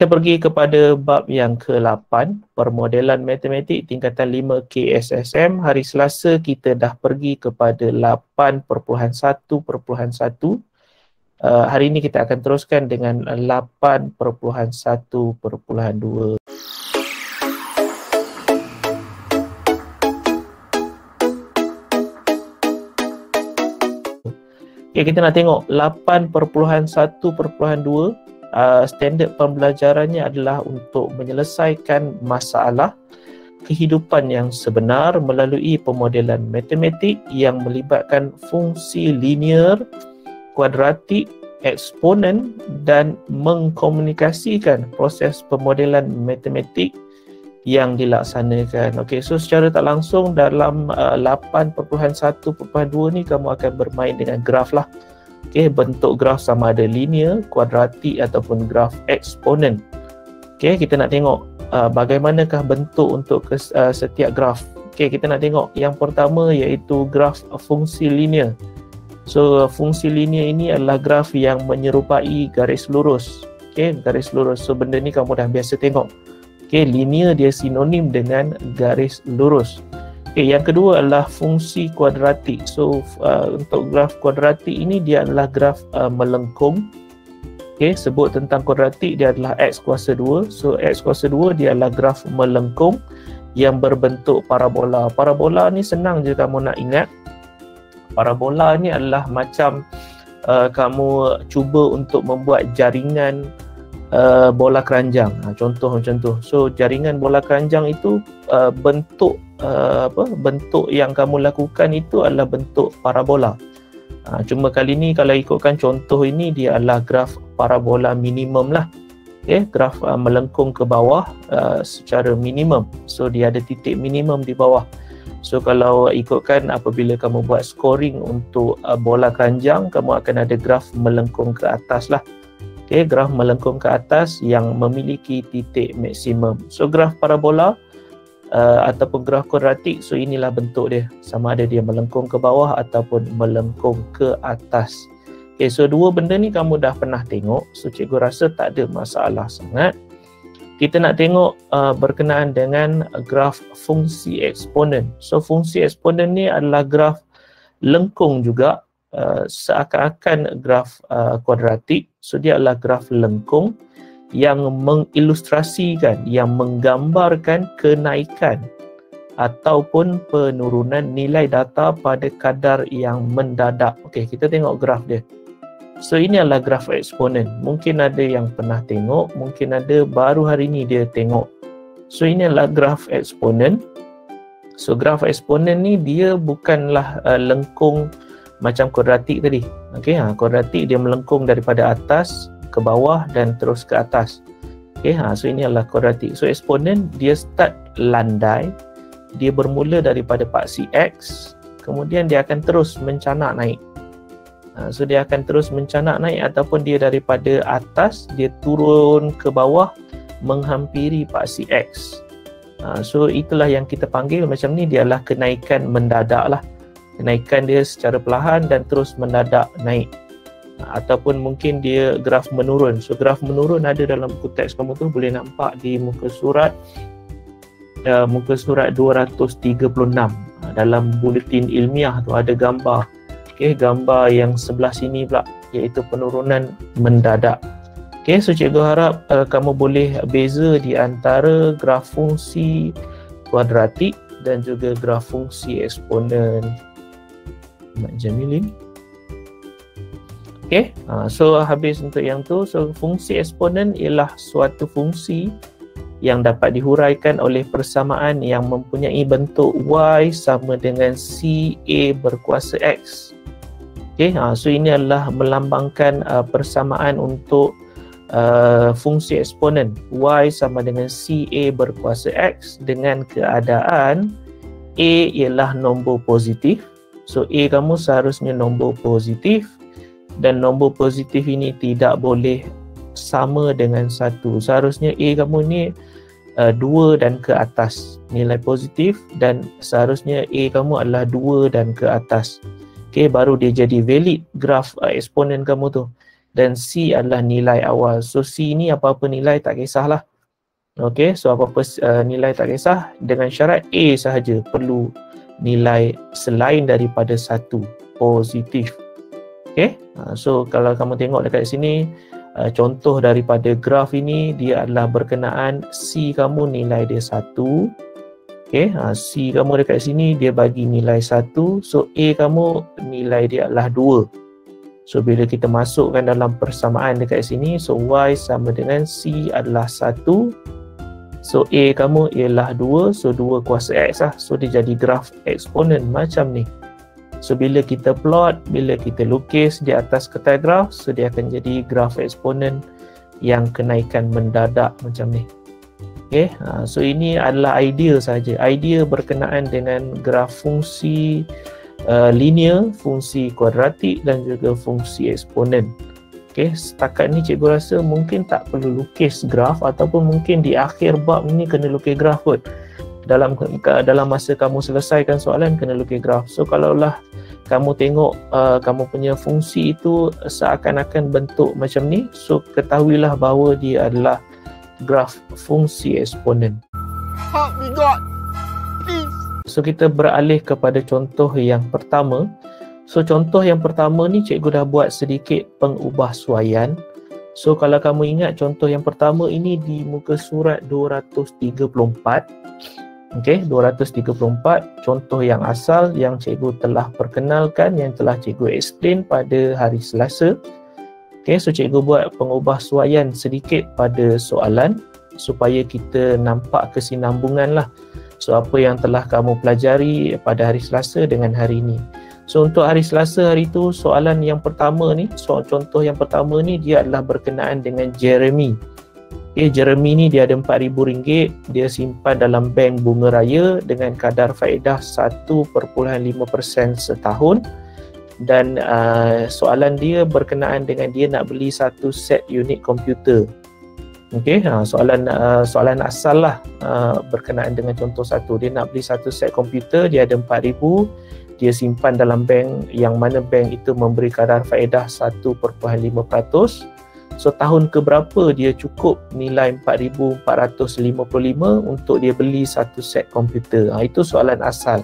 Kita pergi kepada bab yang ke-8, permodelan matematik tingkatan 5 KSSM. Hari Selasa kita dah pergi kepada 8.1.1. Hari ini kita akan teruskan dengan 8.1.2. Okay, kita nak tengok 8.1.2. Standard pembelajarannya adalah untuk menyelesaikan masalah kehidupan yang sebenar melalui pemodelan matematik yang melibatkan fungsi linear, kuadratik, eksponen dan mengkomunikasikan proses pemodelan matematik yang dilaksanakan. Okey, so secara tak langsung dalam 8.1.2 ni kamu akan bermain dengan graf lah. Okey, bentuk graf sama ada linear, kuadratik ataupun graf eksponen. Okey, kita nak tengok bagaimanakah bentuk untuk setiap graf. Okey, kita nak tengok yang pertama iaitu graf fungsi linear. So fungsi linear ini adalah graf yang menyerupai garis lurus. Okey, garis lurus. So benda ni kamu dah biasa tengok. Okey, linear dia sinonim dengan garis lurus. Okay, yang kedua adalah fungsi kuadratik. So untuk graf kuadratik ini dia adalah graf melengkung. Okay, sebut tentang kuadratik dia adalah x kuasa 2. So x kuasa 2 dia adalah graf melengkung yang berbentuk parabola. Parabola ni senang je kamu nak ingat. Parabola ni adalah macam kamu cuba untuk membuat jaringan bola keranjang. Contoh macam tu. So jaringan bola keranjang itu bentuk bentuk yang kamu lakukan itu adalah bentuk parabola. Cuma kali ni kalau ikutkan contoh ini dia adalah graf parabola minimum lah. Okay, graf melengkung ke bawah secara minimum. So dia ada titik minimum di bawah. So kalau ikutkan apabila kamu buat scoring untuk bola keranjang, kamu akan ada graf melengkung ke atas lah. Okay, graf melengkung ke atas yang memiliki titik maksimum. So graf parabola ataupun graf kuadratik, so inilah bentuk dia, sama ada dia melengkung ke bawah ataupun melengkung ke atas. Okay, so dua benda ni kamu dah pernah tengok, so cikgu rasa tak ada masalah sangat. Kita nak tengok berkenaan dengan graf fungsi eksponen. So fungsi eksponen ni adalah graf lengkung juga, seakan-akan graf kuadratik. So dia adalah graf lengkung yang mengilustrasikan, yang menggambarkan kenaikan ataupun penurunan nilai data pada kadar yang mendadak. Okey, kita tengok graf dia. So ini adalah graf eksponen. Mungkin ada yang pernah tengok, mungkin ada baru hari ni dia tengok. So ini adalah graf eksponen. So graf eksponen ni dia bukanlah lengkung macam kuadratik tadi. Okey, kuadratik dia melengkung daripada atas ke bawah dan terus ke atas. Okey, so ini adalah kuadratik. So eksponen dia start landai, dia bermula daripada paksi X, kemudian dia akan terus mencanak naik. So dia akan terus mencanak naik ataupun dia daripada atas dia turun ke bawah menghampiri paksi X. So itulah yang kita panggil macam ni, dia adalah kenaikan mendadak lah. Kenaikan dia secara perlahan dan terus mendadak naik. Ataupun mungkin dia graf menurun. So graf menurun ada dalam buku teks kamu tu, boleh nampak di muka surat 236 dalam buletin ilmiah tu ada gambar. Okey, gambar yang sebelah sini pula iaitu penurunan mendadak. Okey, so cikgu harap kamu boleh beza di antara graf fungsi kuadratik dan juga graf fungsi eksponen. Mak Jamilin. Okay, so habis untuk yang tu. So fungsi eksponen ialah suatu fungsi yang dapat dihuraikan oleh persamaan yang mempunyai bentuk y sama dengan CA berkuasa X. Okay, so ini adalah melambangkan persamaan untuk fungsi eksponen y sama dengan CA berkuasa X dengan keadaan A ialah nombor positif. So A kamu seharusnya nombor positif dan nombor positif ini tidak boleh sama dengan 1. Seharusnya A kamu ni 2 dan ke atas nilai positif, dan seharusnya A kamu adalah 2 dan ke atas. Okay, baru dia jadi valid graf eksponen kamu tu. dan C adalah nilai awal. So C ni apa-apa nilai tak kisahlah. Okey, so apa-apa nilai tak kisah, dengan syarat A sahaja perlu nilai selain daripada 1 positif. Okey, so kalau kamu tengok dekat sini, contoh daripada graf ini, dia adalah berkenaan C kamu nilai dia 1. Okey, C kamu dekat sini dia bagi nilai 1, so A kamu nilai dia adalah 2. So bila kita masukkan dalam persamaan dekat sini, so Y sama dengan C adalah 1. So A kamu ialah 2, so 2 kuasa X lah. So dia jadi graf eksponen macam ni. So bila kita plot, bila kita lukis di atas kertas graf, so dia akan jadi graf eksponen yang kenaikan mendadak macam ni. Okay, so ini adalah idea saja. Idea berkenaan dengan graf fungsi linear, fungsi kuadratik dan juga fungsi eksponen. Okay, setakat ni cikgu rasa mungkin tak perlu lukis graf, ataupun mungkin di akhir bab ni kena lukis graf kot. Dalam masa kamu selesaikan soalan kena lukis graf. So kalaulah kamu tengok kamu punya fungsi itu seakan-akan bentuk macam ni, so ketahuilah bahawa dia adalah graf fungsi eksponen. Help me God, please. So kita beralih kepada contoh yang pertama. So contoh yang pertama ni cikgu dah buat sedikit pengubahsuaian. So kalau kamu ingat contoh yang pertama ini di muka surat 234. Okey, 234, contoh yang asal yang cikgu telah perkenalkan, yang telah cikgu explain pada hari Selasa. Okey, so cikgu buat pengubahsuaian sedikit pada soalan supaya kita nampak kesinambungan lah. So apa yang telah kamu pelajari pada hari Selasa dengan hari ini. So untuk hari Selasa hari itu, soalan yang pertama ni, contoh yang pertama ni dia adalah berkenaan dengan Jeremy. Okay, Jeremy ni dia ada RM4,000, dia simpan dalam bank bunga raya dengan kadar faedah 1.5% setahun, dan soalan dia berkenaan dengan dia nak beli satu set unit komputer. Okey, soalan asal lah berkenaan dengan contoh satu. Dia nak beli satu set komputer, dia ada RM4,000, dia simpan dalam bank yang mana bank itu memberi kadar faedah 1.5%. So tahun keberapa dia cukup nilai 4,455 untuk dia beli satu set komputer. Itu soalan asal.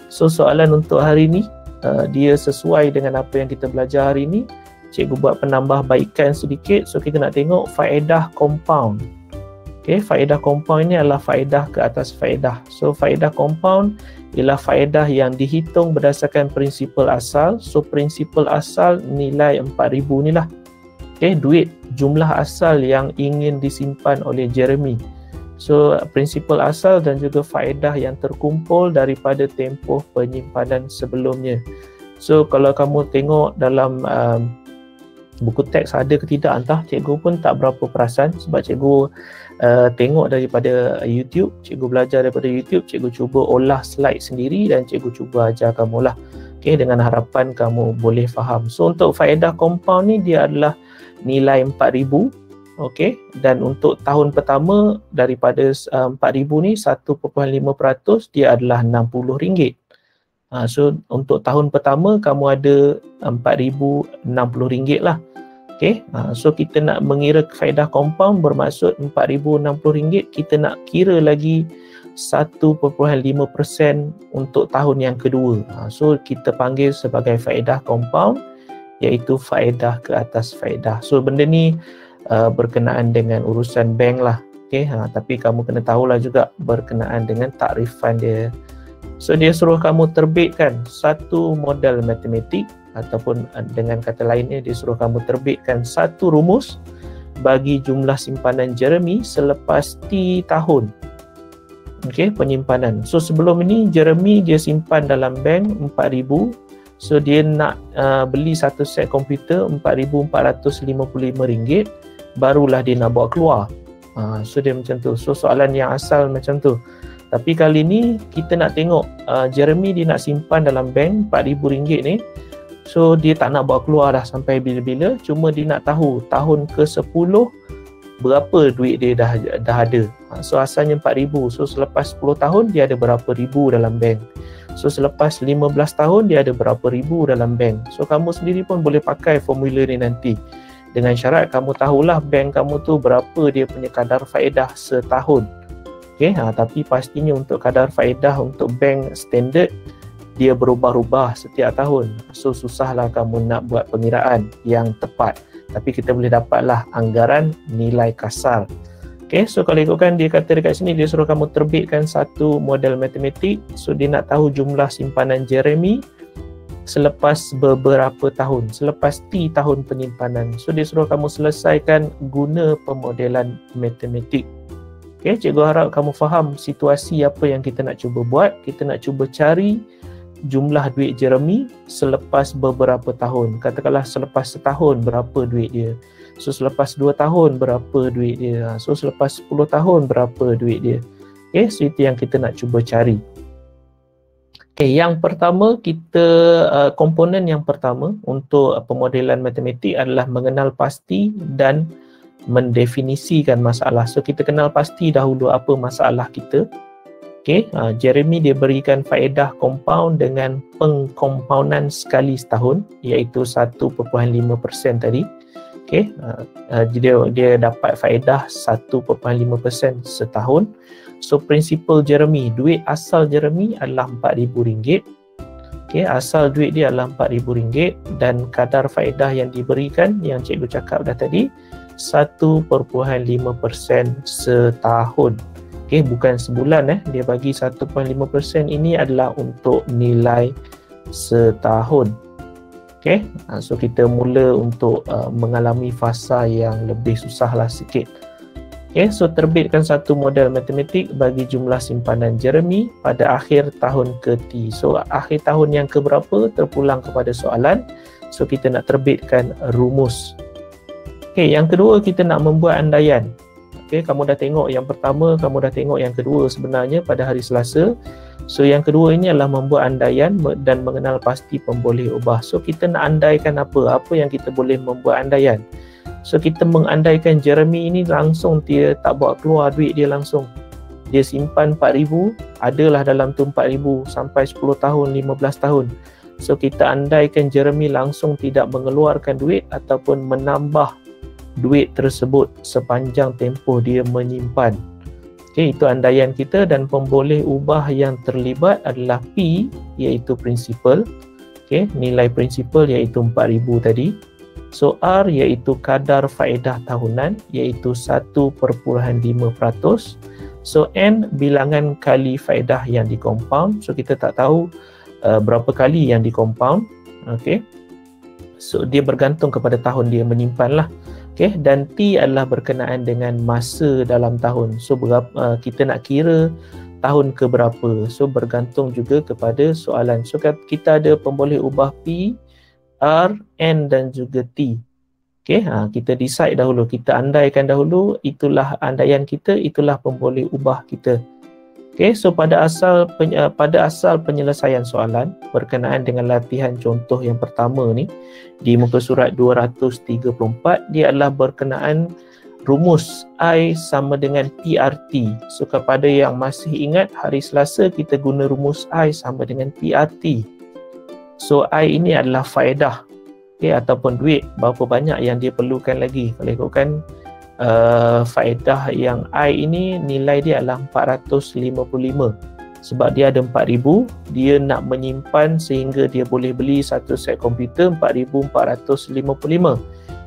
So soalan untuk hari ni dia sesuai dengan apa yang kita belajar hari ni. Cikgu buat penambahbaikan sedikit. So kita nak tengok faedah compound. Okay, faedah compound ini adalah faedah ke atas faedah. So faedah compound ialah faedah yang dihitung berdasarkan prinsipal asal. So prinsipal asal nilai 4,000 ni lah. Okay, duit jumlah asal yang ingin disimpan oleh Jeremy. So prinsipal asal dan juga faedah yang terkumpul daripada tempoh penyimpanan sebelumnya. So kalau kamu tengok dalam buku teks ada ke tidak entah, cikgu pun tak berapa perasan sebab cikgu tengok daripada YouTube, cikgu belajar daripada YouTube, cikgu cuba olah slide sendiri dan cikgu cuba ajar kamu lah. Okay, dengan harapan kamu boleh faham. So untuk faedah compound ni dia adalah nilai 4,000. Okey, dan untuk tahun pertama daripada 4,000 ni 1.5% dia adalah RM60. So untuk tahun pertama kamu ada RM4,060 lah. Okey, so kita nak mengira faedah compound bermaksud RM4,060, kita nak kira lagi 1.5% untuk tahun yang kedua. So kita panggil sebagai faedah compound, iaitu faedah ke atas faedah. So benda ni berkenaan dengan urusan bank lah. Okay, tapi kamu kena tahulah juga berkenaan dengan takrifan dia. So dia suruh kamu terbitkan satu model matematik, ataupun dengan kata lainnya dia suruh kamu terbitkan satu rumus bagi jumlah simpanan Jeremy selepas T tahun. Okay, penyimpanan. So sebelum ini Jeremy dia simpan dalam bank 4,000. So dia nak beli satu set komputer RM4,455, barulah dia nak bawa keluar. So dia macam tu. So soalan yang asal macam tu. Tapi kali ni kita nak tengok Jeremy dia nak simpan dalam bank RM4,000 ni. So dia tak nak bawa keluar dah sampai bila-bila, cuma dia nak tahu tahun ke-10 berapa duit dia dah ada. So asalnya RM4,000. So selepas 10 tahun dia ada berapa ribu dalam bank. So selepas 15 tahun dia ada berapa ribu dalam bank. So kamu sendiri pun boleh pakai formula ni nanti. Dengan syarat kamu tahulah bank kamu tu berapa dia punya kadar faedah setahun. Okey, tapi pastinya untuk kadar faedah untuk bank standard dia berubah-ubah setiap tahun. So susahlah kamu nak buat pengiraan yang tepat. Tapi kita boleh dapatlah anggaran nilai kasar. Okey, so kalau ikutkan dia kata dekat sini, dia suruh kamu terbitkan satu model matematik. So dia nak tahu jumlah simpanan Jeremy selepas beberapa tahun, selepas T tahun penyimpanan. So dia suruh kamu selesaikan guna pemodelan matematik. Okey, cikgu harap kamu faham situasi apa yang kita nak cuba buat. Kita nak cuba cari jumlah duit Jeremy selepas beberapa tahun. Katakanlah selepas setahun berapa duit dia. So selepas 2 tahun berapa duit dia. So selepas 10 tahun berapa duit dia. Okay, so itu yang kita nak cuba cari. Okay, yang pertama kita komponen yang pertama untuk pemodelan matematik adalah mengenal pasti dan mendefinisikan masalah. So kita kenal pasti dahulu apa masalah kita. Okay, Jeremy dia berikan faedah compound dengan pengkompaunan sekali setahun, iaitu 1.5% tadi. Okay, dia dapat faedah 1.5% setahun. So prinsipal Jeremy, duit asal Jeremy adalah RM4,000. Okay, asal duit dia adalah RM4,000 dan kadar faedah yang diberikan yang cikgu cakap dah tadi 1.5% setahun. Okay, bukan sebulan dia bagi 1.5% ini adalah untuk nilai setahun. Okay, so kita mula untuk mengalami fasa yang lebih susahlah sikit. Okay, so terbitkan satu model matematik bagi jumlah simpanan Jeremy pada akhir tahun ke-T. So akhir tahun yang keberapa terpulang kepada soalan. So kita nak terbitkan rumus. Okay, yang kedua kita nak membuat andaian. Okay, kamu dah tengok yang pertama, kamu dah tengok yang kedua sebenarnya pada hari Selasa. So yang kedua ini adalah membuat andaian dan mengenal pasti pemboleh ubah. So kita nak andaikan apa? Apa yang kita boleh membuat andaian? So kita mengandaikan Jeremy ini langsung dia tak bawa keluar duit dia langsung. Dia simpan 4,000, adalah dalam tu 4,000 sampai 10 tahun, 15 tahun. So kita andaikan Jeremy langsung tidak mengeluarkan duit ataupun menambah duit tersebut sepanjang tempoh dia menyimpan. Okay, itu andaian kita dan pemboleh ubah yang terlibat adalah P, iaitu prinsipal. Okay, nilai prinsipal iaitu 4,000 tadi. So R iaitu kadar faedah tahunan iaitu 1.5%. So N bilangan kali faedah yang dikompaun. So kita tak tahu berapa kali yang dikompaun. Okay, so dia bergantung kepada tahun dia menyimpan lah. Okay, dan T adalah berkenaan dengan masa dalam tahun. So kita nak kira tahun ke berapa. So bergantung juga kepada soalan. So kita ada pemboleh ubah P, R, N dan juga T. Okay, kita decide dahulu, kita andaikan dahulu, itulah andaian kita, itulah pemboleh ubah kita. Okay, so pada asal penyelesaian soalan berkenaan dengan latihan contoh yang pertama ni di muka surat 234, dia adalah berkenaan rumus I sama dengan PRT. So kepada yang masih ingat hari Selasa kita guna rumus I sama dengan PRT. So I ini adalah faedah, okay, ataupun duit, berapa banyak yang dia perlukan lagi. Kalau ikutkan faedah yang I ini nilai dia adalah 455 sebab dia ada 4,000, dia nak menyimpan sehingga dia boleh beli satu set komputer 4,455.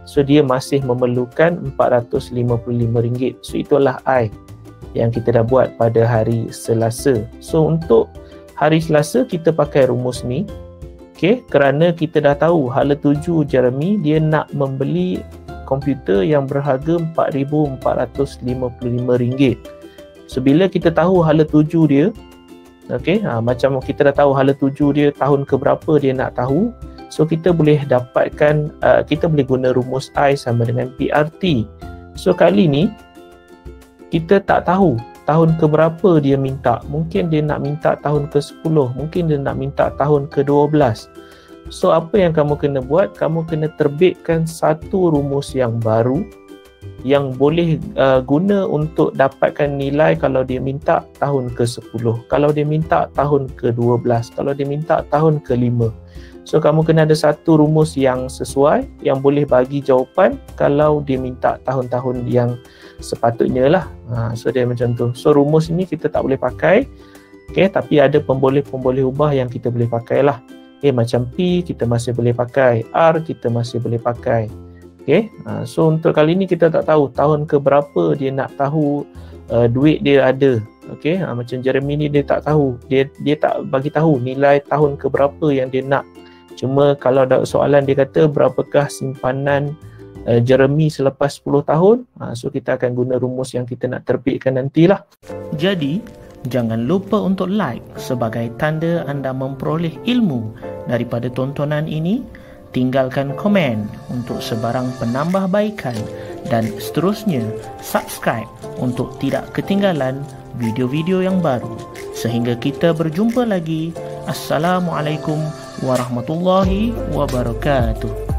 So dia masih memerlukan RM455. So itulah I yang kita dah buat pada hari Selasa. So untuk hari Selasa kita pakai rumus ni. Okay, kerana kita dah tahu hala tuju Jeremy dia nak membeli komputer yang berharga RM4,455. So bila kita tahu hala tuju dia, okay, macam kita dah tahu hala tuju dia tahun ke berapa dia nak tahu. So kita boleh dapatkan, kita boleh guna rumus I sama dengan PRT. So kali ni kita tak tahu tahun ke berapa dia minta. Mungkin dia nak minta tahun ke-10, mungkin dia nak minta tahun ke-12. So apa yang kamu kena buat? Kamu kena terbitkan satu rumus yang baru yang boleh guna untuk dapatkan nilai kalau dia minta tahun ke-10, kalau dia minta tahun ke-12, kalau dia minta tahun ke-5. So kamu kena ada satu rumus yang sesuai, yang boleh bagi jawapan kalau dia minta tahun-tahun yang sepatutnya lah. So dia macam tu. So rumus ni kita tak boleh pakai, okay, tapi ada pemboleh-pemboleh ubah yang kita boleh pakai lah. Okay, macam P kita masih boleh pakai, R kita masih boleh pakai. Okay, so untuk kali ni kita tak tahu tahun ke berapa dia nak tahu duit dia ada. Okay, macam Jeremy ni dia tak tahu, dia tak bagi tahu nilai tahun ke berapa yang dia nak. Cuma kalau ada soalan dia kata berapakah simpanan Jeremy selepas 10 tahun, so kita akan guna rumus yang kita nak terbitkan nantilah. Jadi, jangan lupa untuk like sebagai tanda anda memperoleh ilmu daripada tontonan ini. Tinggalkan komen untuk sebarang penambahbaikan dan seterusnya subscribe untuk tidak ketinggalan video-video yang baru. Sehingga kita berjumpa lagi. Assalamualaikum warahmatullahi wabarakatuh.